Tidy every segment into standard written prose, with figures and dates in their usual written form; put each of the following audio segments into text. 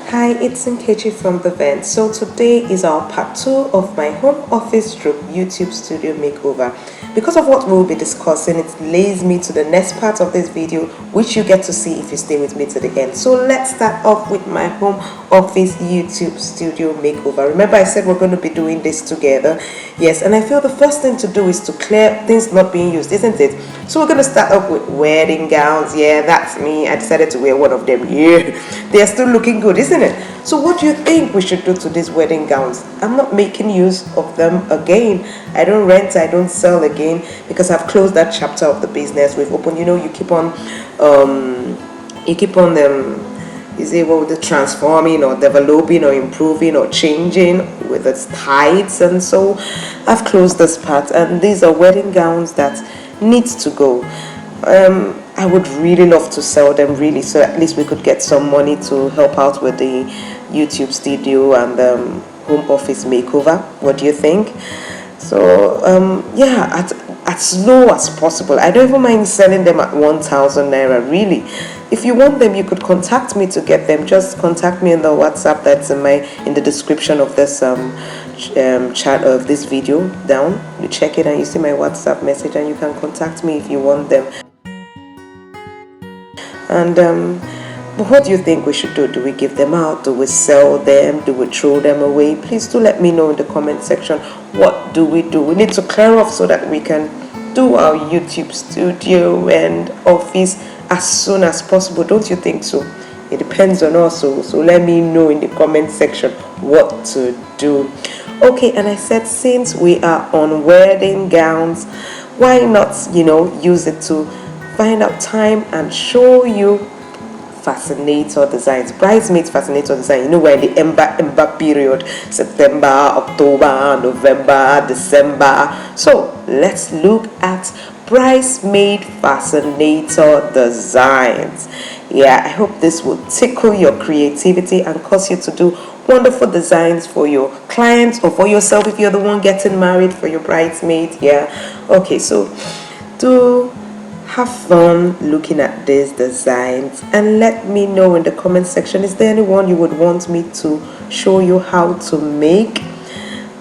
Hi, it's Nkechi from The Vent. So today is our part 2 of my home office stroke YouTube studio makeover. Because of what we'll be discussing, it leads me to the next part of this video, which you get to see if you stay with me to the end. So let's start off with my home office YouTube studio makeover. Remember I said we're going to be doing this together? Yes, and I feel the first thing to do is to clear things not being used, isn't it? So we're going to start off with wedding gowns. Yeah, that's me. I decided to wear one of them. Yeah, they're still looking good, isn't it? So what do you think we should do to these wedding gowns? I'm not making use of them again. I don't rent, I don't sell again, because I've closed that chapter of the business. We've opened, you keep on is it what, the transforming or developing or improving or changing with its tides, and so I've closed this part, and these are wedding gowns that needs to go. I would really love to sell them, really, so at least we could get some money to help out with the YouTube studio and the home office makeover. What do you think? So yeah, as low as possible. I don't even mind selling them at 1,000 naira, really. If you want them, you could contact me to get them. Just contact me in the WhatsApp that's in the description of this chat of this video down. You check it and you see my WhatsApp message, and you can contact me if you want them. And but what do you think we should do? Do we give them out? Do we sell them? Do we throw them away? Please do let me know in the comment section. What do? We need to clear off so that we can do our YouTube studio and office as soon as possible. Don't you think so? It depends on us. So let me know in the comment section what to do. Okay, and I said, since we are on wedding gowns, why not, use it to find out time and show you Fascinator designs, Bridesmaid Fascinator design. We're in the ember period, September, October, November, December. So let's look at Bridesmaid Fascinator designs. Yeah, I hope this will tickle your creativity and cause you to do wonderful designs for your clients or for yourself if you're the one getting married, for your bridesmaid. Yeah, okay, so do have fun looking at these designs and let me know in the comment section, is there anyone you would want me to show you how to make?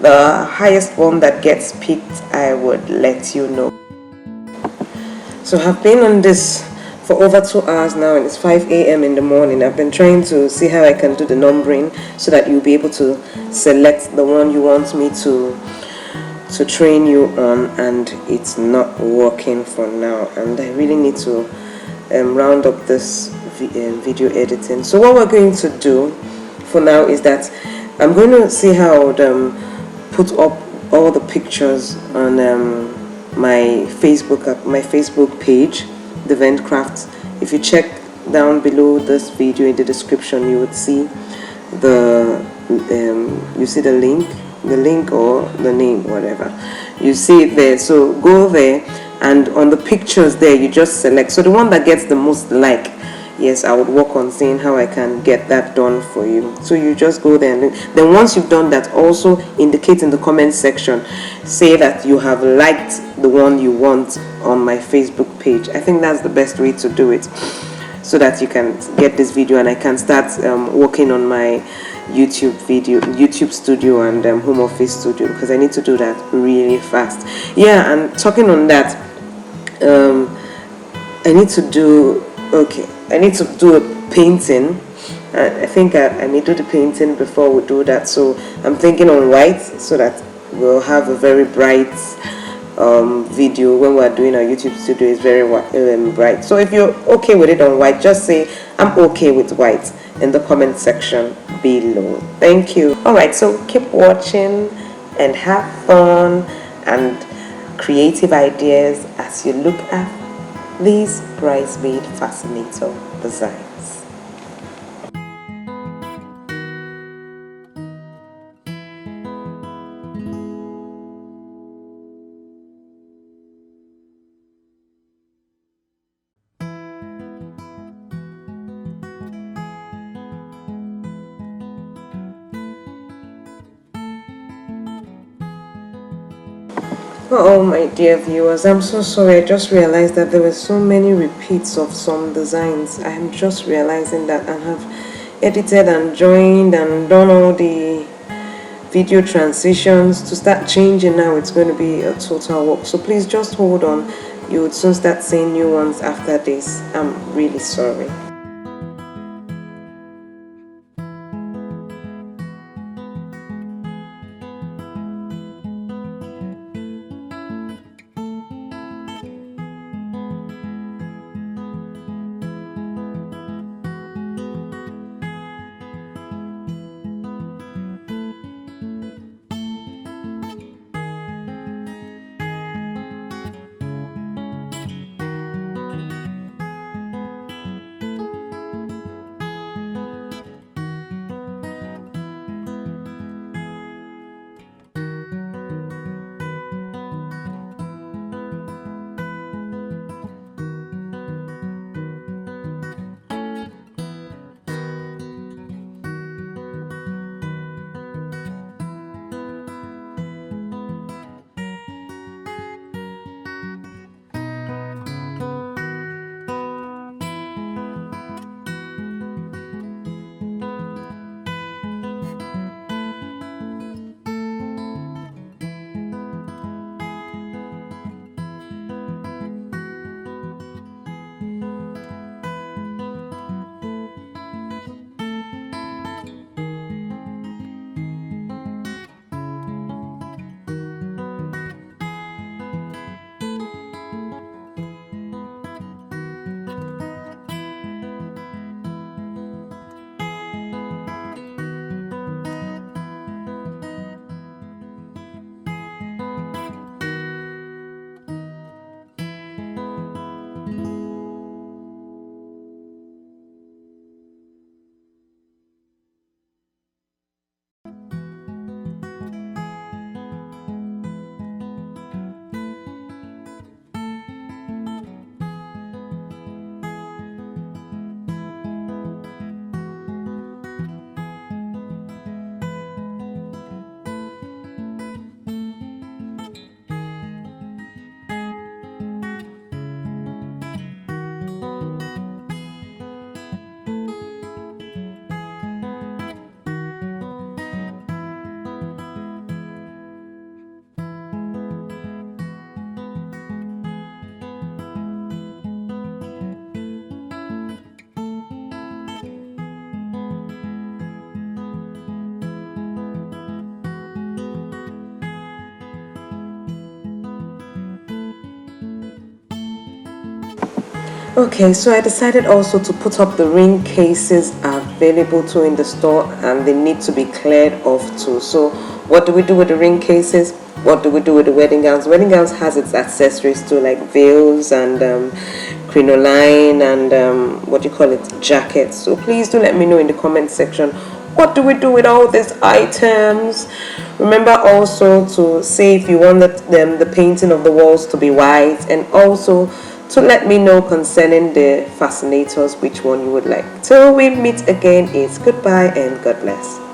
The highest one that gets picked, I would let you know. So I've been on this for over 2 hours now, and it's 5 a.m. in the morning. I've been trying to see how I can do the numbering so that you'll be able to select the one you want me to train you on, and it's not working for now, and I really need to round up this video editing. So what we're going to do for now is that I'm going to see how I would put up all the pictures on my Facebook page, The Vent Crafts. If you check down below this video in the description, you would see the link or the name, whatever, you see it there. So go there, and on the pictures there you just select, so the one that gets the most like, yes, I would work on seeing how I can get that done for you. So you just go there, and then once you've done that, also indicate in the comment section, say that you have liked the one you want on my Facebook page. I think that's the best way to do it, so that you can get this video and I can start working on my YouTube studio and home office studio, because I need to do that really fast. Yeah, and talking on that, I need to do a painting. I think I may do the painting before we do that, so I'm thinking on white, so that we'll have a very bright video when we're doing our YouTube studio. Is very bright. So if you're okay with it on white, just say I'm okay with white in the comment section below. Thank you. Alright, so keep watching and have fun and creative ideas as you look at these Bridesmaid Fascinator designs. Oh, my dear viewers, I'm so sorry. I just realized that there were so many repeats of some designs. I am just realizing that, and have edited and joined and done all the video transitions. To start changing now, it's going to be a total work, so please just hold on. You would soon start seeing new ones after this. I'm really sorry. Okay, so I decided also to put up the ring cases available too in the store, and they need to be cleared off too. So what do we do with the ring cases? What do we do with the wedding gowns? Wedding gowns has its accessories too, like veils and crinoline and what do you call it, jackets. So please do let me know in the comment section, what do we do with all these items? Remember also to say if you want the painting of the walls to be white, and also to let me know concerning the fascinators which one you would like. Till we meet again, it's goodbye and God bless.